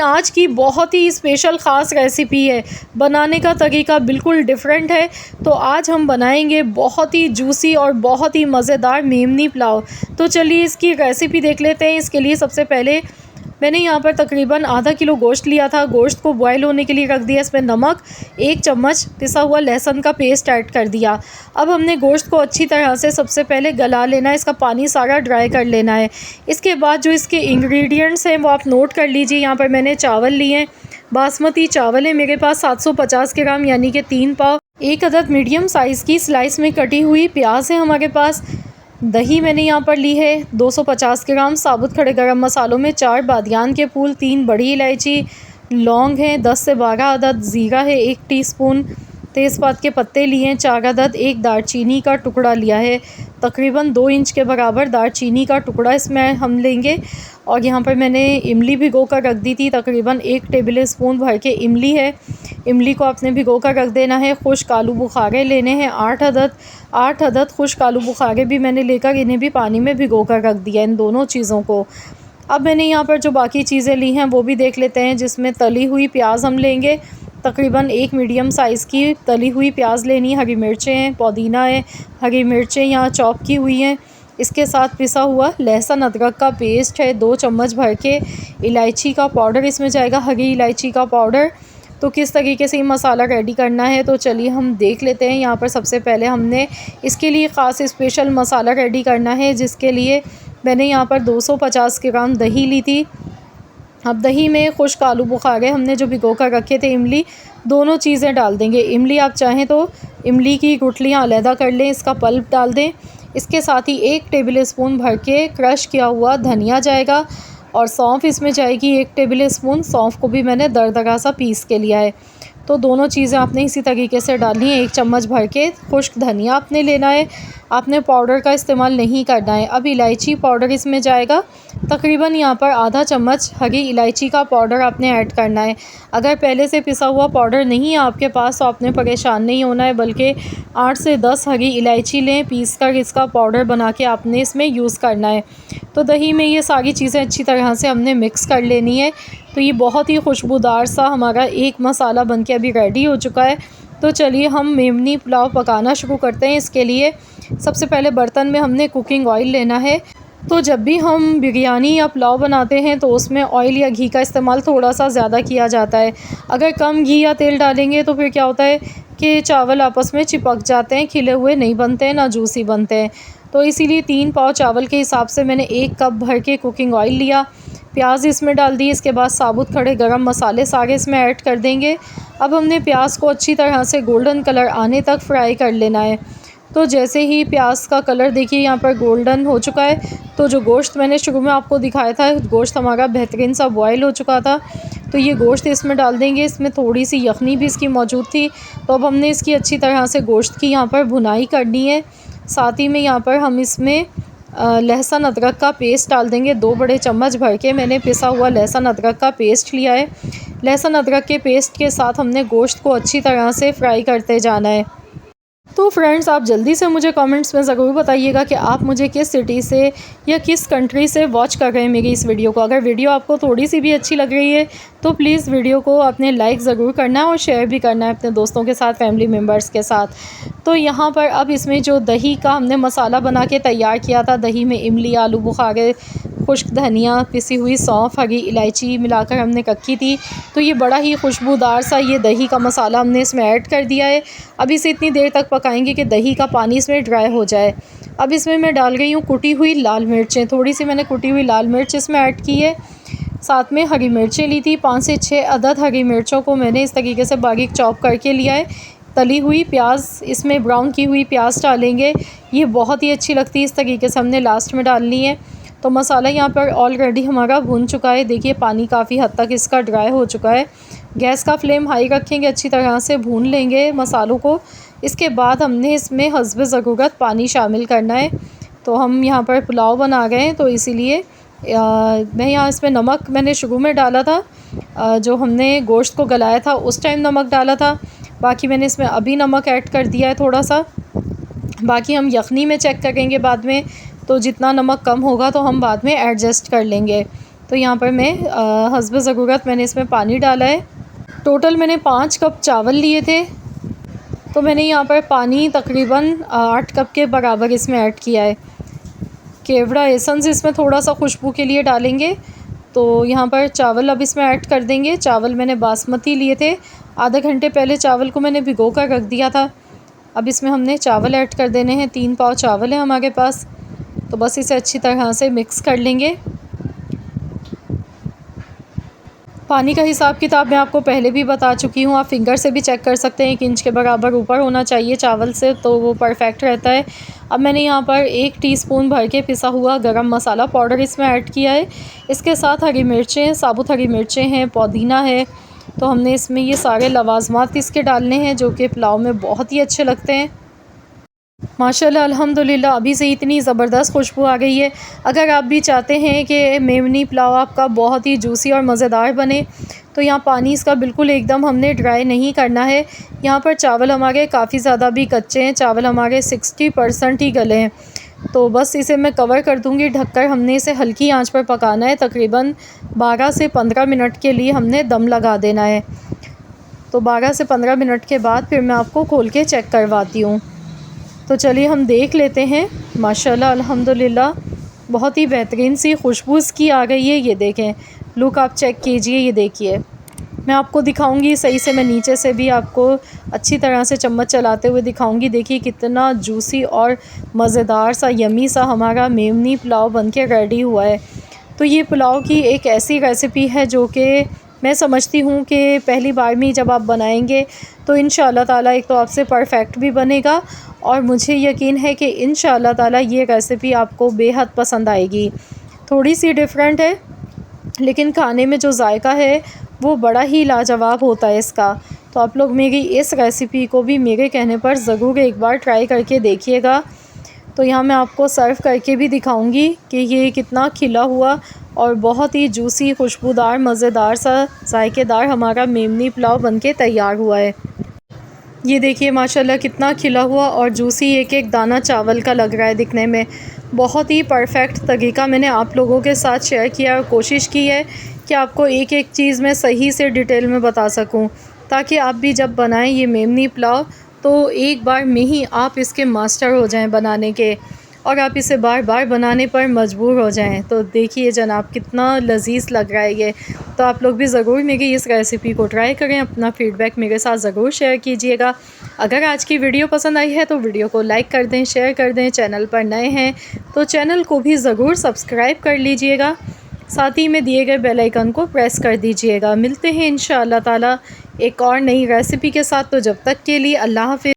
आज की बहुत ही स्पेशल ख़ास रेसिपी है। बनाने का तरीका बिल्कुल डिफरेंट है। तो आज हम बनाएंगे बहुत ही जूसी और बहुत ही मज़ेदार मेमनी पुलाव। तो चलिए इसकी रेसिपी देख लेते हैं। इसके लिए सबसे पहले मैंने यहाँ पर तकरीबन आधा किलो गोश्त लिया था। गोश्त को बॉयल होने के लिए रख दिया। इसमें नमक, 1 चम्मच पिसा हुआ लहसुन का पेस्ट ऐड कर दिया। अब हमने गोश्त को अच्छी तरह से सबसे पहले गला लेना है, इसका पानी सारा ड्राई कर लेना है। इसके बाद जो इसके इंग्रेडिएंट्स हैं वो आप नोट कर लीजिए। यहाँ पर मैंने चावल लिए हैं, बासमती चावल है मेरे पास 750 ग्राम यानी कि 3 पाव। 1 अदद मीडियम साइज़ की स्लाइस में कटी हुई प्याज है हमारे पास। दही मैंने यहाँ पर ली है 250 ग्राम। साबुत खड़े गरम मसालों में 4 बादियान के फूल, 3 बड़ी इलायची, लौंग हैं 10 से 12 अदद, ज़ीरा है 1 टीस्पून, तेज़पात के पत्ते लिए हैं 4 अदद, 1 दालचीनी का टुकड़ा लिया है, तकरीबन 2 इंच के बराबर दालचीनी का टुकड़ा इसमें हम लेंगे। और यहाँ पर मैंने इमली भिगो कर रख दी थी, तकरीबन 1 टेबल स्पून भर के इमली है। इमली को आपने भिगो कर रख देना है। खुश्क आलू बुखारे लेने हैं 8 अदद खुश्क आलू बुखारे भी मैंने लेकर इन्हें भी पानी में भिगो कर रख दिया, इन दोनों चीज़ों को। अब मैंने यहाँ पर जो बाकी चीज़ें ली हैं वो भी देख लेते हैं। जिसमें तली हुई प्याज हम लेंगे, तकरीबन 1 मीडियम साइज़ की तली हुई प्याज लेनी है। हरी मिर्चें हैं, पुदीना है, हरी मिर्चें यहाँ चॉप की हुई हैं। इसके साथ पिसा हुआ लहसुन अदरक का पेस्ट है 2 चम्मच भर के। इलायची का पाउडर इसमें जाएगा, हरी इलायची का पाउडर। तो किस तरीके से ये मसाला रेडी करना है तो चलिए हम देख लेते हैं। यहाँ पर सबसे पहले हमने इसके लिए ख़ास स्पेशल मसाला रेडी करना है, जिसके लिए मैंने यहाँ पर 250 ग्राम दही ली थी। अब दही में खुश्क आलू बुखारे हमने जो भिगो कर रखे थे, इमली, दोनों चीज़ें डाल देंगे। इमली आप चाहें तो इमली की गुठलियाँ अलहदा कर लें, इसका पल्प डाल दें। इसके साथ ही 1 टेबल स्पून भर के क्रश किया हुआ धनिया जाएगा और सौंफ इसमें जाएगी 1 टेबल स्पून। सौंफ को भी मैंने दरदरा सा पीस के लिया है। तो दोनों चीज़ें आपने इसी तरीके से डालनी है। 1 चम्मच भर के खुश्क धनिया आपने लेना है, आपने पाउडर का इस्तेमाल नहीं करना है। अब इलायची पाउडर इसमें जाएगा, तकरीबन यहाँ पर आधा चम्मच हरी इलायची का पाउडर आपने ऐड करना है। अगर पहले से पिसा हुआ पाउडर नहीं है आपके पास तो आपने परेशान नहीं होना है, बल्कि 8 से 10 हरी इलायची लें, पीस कर इसका पाउडर बना के आपने इसमें यूज़ करना है। तो दही में ये सारी चीज़ें अच्छी तरह से हमने मिक्स कर लेनी है। तो ये बहुत ही खुशबूदार सा हमारा एक मसाला बनके अभी रेडी हो चुका है। तो चलिए हम मेमनी पुलाव पकाना शुरू करते हैं। इसके लिए सबसे पहले बर्तन में हमने कुकिंग ऑयल लेना है। तो जब भी हम बिरयानी या पुलाव बनाते हैं तो उसमें ऑयल या घी का इस्तेमाल थोड़ा सा ज़्यादा किया जाता है। अगर कम घी या तेल डालेंगे तो फिर क्या होता है कि चावल आपस में चिपक जाते हैं, खिले हुए नहीं बनते हैं, ना जूसी बनते हैं। तो इसीलिए 3 पाव चावल के हिसाब से मैंने 1 कप भर के कुकिंग ऑयल लिया। प्याज इसमें डाल दी। इसके बाद साबुत खड़े गरम मसाले सारे इसमें ऐड कर देंगे। अब हमने प्याज को अच्छी तरह से गोल्डन कलर आने तक फ्राई कर लेना है। तो जैसे ही प्याज का कलर देखिए यहाँ पर गोल्डन हो चुका है, तो जो गोश्त मैंने शुरू में आपको दिखाया था, गोश्त हमारा बेहतरीन सा बॉयल हो चुका था। तो ये गोश्त इसमें डाल देंगे। इसमें थोड़ी सी यखनी भी इसकी मौजूद थी, तो अब हमने इसकी अच्छी तरह से गोश्त की यहाँ पर भुनाई करनी है। साथ ही में यहाँ पर हम इसमें लहसुन अदरक का पेस्ट डाल देंगे। 2 बड़े चम्मच भर के मैंने पिसा हुआ लहसुन अदरक का पेस्ट लिया है। लहसुन अदरक के पेस्ट के साथ हमने गोश्त को अच्छी तरह से फ्राई करते जाना है। तो फ्रेंड्स, आप जल्दी से मुझे कमेंट्स में ज़रूर बताइएगा कि आप मुझे किस सिटी से या किस कंट्री से वॉच कर रहे हैं मेरी इस वीडियो को। अगर वीडियो आपको थोड़ी सी भी अच्छी लग रही है तो प्लीज़ वीडियो को अपने लाइक ज़रूर करना है और शेयर भी करना है अपने दोस्तों के साथ, फैमिली मेम्बर्स के साथ। तो यहाँ पर अब इसमें जो दही का हमने मसाला बना के तैयार किया था, दही में इमली, आलू बुखारे, खुश्क धनिया, पिसी हुई सौंफ, हरी इलायची मिलाकर हमने रखी थी। तो ये बड़ा ही खुशबूदार सा ये दही का मसाला हमने इसमें ऐड कर दिया है। अब इसे इतनी देर तक पकाएंगे कि दही का पानी इसमें ड्राई हो जाए। अब इसमें मैं डाल रही हूँ कुटी हुई लाल मिर्चें, थोड़ी सी मैंने कुटी हुई लाल मिर्च इसमें ऐड की है। साथ में हरी मिर्चें ली थी, 5 से 6 अदद हरी मिर्चों को मैंने इस तरीके से बारीक चॉप करके लिया है। तली हुई प्याज, इसमें ब्राउन की हुई प्याज डालेंगे, ये बहुत ही अच्छी लगती है, इस तरीके से हमने लास्ट में डालनी है। तो मसाला यहाँ पर ऑलरेडी हमारा भुन चुका है। देखिए पानी काफ़ी हद तक इसका ड्राई हो चुका है। गैस का फ्लेम हाई रखेंगे, अच्छी तरह से भून लेंगे मसालों को। इसके बाद हमने इसमें हस्ब ज़रूरत पानी शामिल करना है। तो हम यहाँ पर पुलाव बना गए हैं, तो इसीलिए मैं यहाँ इसमें नमक मैंने शुरू में डाला था, जो हमने गोश्त को गलाया था उस टाइम नमक डाला था। बाकी मैंने इसमें अभी नमक ऐड कर दिया है थोड़ा सा। बाकी हम यखनी में चेक करेंगे बाद में, तो जितना नमक कम होगा तो हम बाद में एडजस्ट कर लेंगे। तो यहाँ पर मैं हस्ब ज़रूरत मैंने इसमें पानी डाला है। टोटल मैंने 5 कप चावल लिए थे, तो मैंने यहाँ पर पानी तकरीबन 8 कप के बराबर इसमें ऐड किया है। केवड़ा एसेंस इसमें थोड़ा सा खुशबू के लिए डालेंगे। तो यहाँ पर चावल अब इसमें ऐड कर देंगे। चावल मैंने बासमती लिए थे, आधे घंटे पहले चावल को मैंने भिगो कर रख दिया था। अब इसमें हमने चावल ऐड कर देने हैं। 3 पाव चावल है हमारे पास, तो बस इसे अच्छी तरह से मिक्स कर लेंगे। पानी का हिसाब किताब मैं आपको पहले भी बता चुकी हूँ, आप फिंगर से भी चेक कर सकते हैं। 1 इंच के बराबर ऊपर होना चाहिए चावल से, तो वो परफेक्ट रहता है। अब मैंने यहाँ पर 1 टीस्पून भर के पिसा हुआ गरम मसाला पाउडर इसमें ऐड किया है। इसके साथ हरी मिर्चें, साबुत हरी मिर्चें हैं, पुदीना है। तो हमने इसमें ये सारे लवाजमात इसके डालने हैं जो कि पुलाव में बहुत ही अच्छे लगते हैं। माशाल्लाह अल्हम्दुलिल्लाह अभी से इतनी ज़बरदस्त खुशबू आ गई है। अगर आप भी चाहते हैं कि मेमनी पुलाव आपका बहुत ही जूसी और मज़ेदार बने, तो यहाँ पानी इसका बिल्कुल एकदम हमने ड्राई नहीं करना है। यहाँ पर चावल हमारे काफ़ी ज़्यादा भी कच्चे हैं, चावल हमारे 60% ही गले हैं। तो बस इसे मैं कवर कर दूँगी ढककर। हमने इसे हल्की आंच पर पकाना है, तकरीबन 12 से 15 मिनट के लिए हमने दम लगा देना है। तो 12 से 15 मिनट के बाद फिर मैं आपको खोल के चेक करवाती हूँ। तो चलिए हम देख लेते हैं। माशाल्लाह अल्हम्दुलिल्लाह बहुत ही बेहतरीन सी खुशबू इसकी आ गई है। ये देखें, लुक आप चेक कीजिए, ये देखिए। मैं आपको दिखाऊंगी सही से, मैं नीचे से भी आपको अच्छी तरह से चम्मच चलाते हुए दिखाऊंगी। देखिए कितना जूसी और मज़ेदार सा यमी सा हमारा मेमनी पुलाव बनके रेडी हुआ है। तो ये पुलाव की एक ऐसी रेसिपी है जो कि मैं समझती हूँ कि पहली बार में जब आप बनाएंगे तो इंशाअल्लाह ताला एक तो आपसे परफ़ेक्ट भी बनेगा, और मुझे यकीन है कि इंशाअल्लाह ताला ये रेसिपी आपको बेहद पसंद आएगी। थोड़ी सी डिफरेंट है, लेकिन खाने में जो जायका है वो बड़ा ही लाजवाब होता है इसका। तो आप लोग मेरी इस रेसिपी को भी मेरे कहने पर ज़रूर एक बार ट्राई करके देखिएगा। तो यहाँ मैं आपको सर्व करके भी दिखाऊंगी कि ये कितना खिला हुआ और बहुत ही जूसी, खुशबूदार, मज़ेदार सा, जायकेदार हमारा मेमनी पुलाव बनके तैयार हुआ है। ये देखिए माशाल्लाह कितना खिला हुआ और जूसी एक एक दाना चावल का लग रहा है दिखने में। बहुत ही परफेक्ट तरीका मैंने आप लोगों के साथ शेयर किया और कोशिश की है कि आपको एक एक चीज़ मैं सही से डिटेल में बता सकूं, ताकि आप भी जब बनाएं ये मेमनी पुलाव तो एक बार में ही आप इसके मास्टर हो जाएं बनाने के, और आप इसे बार बार बनाने पर मजबूर हो जाएं। तो देखिए जनाब कितना लजीज़ लग रहा है ये। तो आप लोग भी ज़रूर मेरी इस रेसिपी को ट्राई करें, अपना फ़ीडबैक मेरे साथ ज़रूर शेयर कीजिएगा। अगर आज की वीडियो पसंद आई है तो वीडियो को लाइक कर दें, शेयर कर दें। चैनल पर नए हैं तो चैनल को भी ज़रूर सब्सक्राइब कर लीजिएगा, साथ ही में दिए गए बेल आइकन को प्रेस कर दीजिएगा। मिलते हैं इंशाअल्लाह ताला एक और नई रेसिपी के साथ। तो जब तक के लिए अल्लाह हाफ़िज़।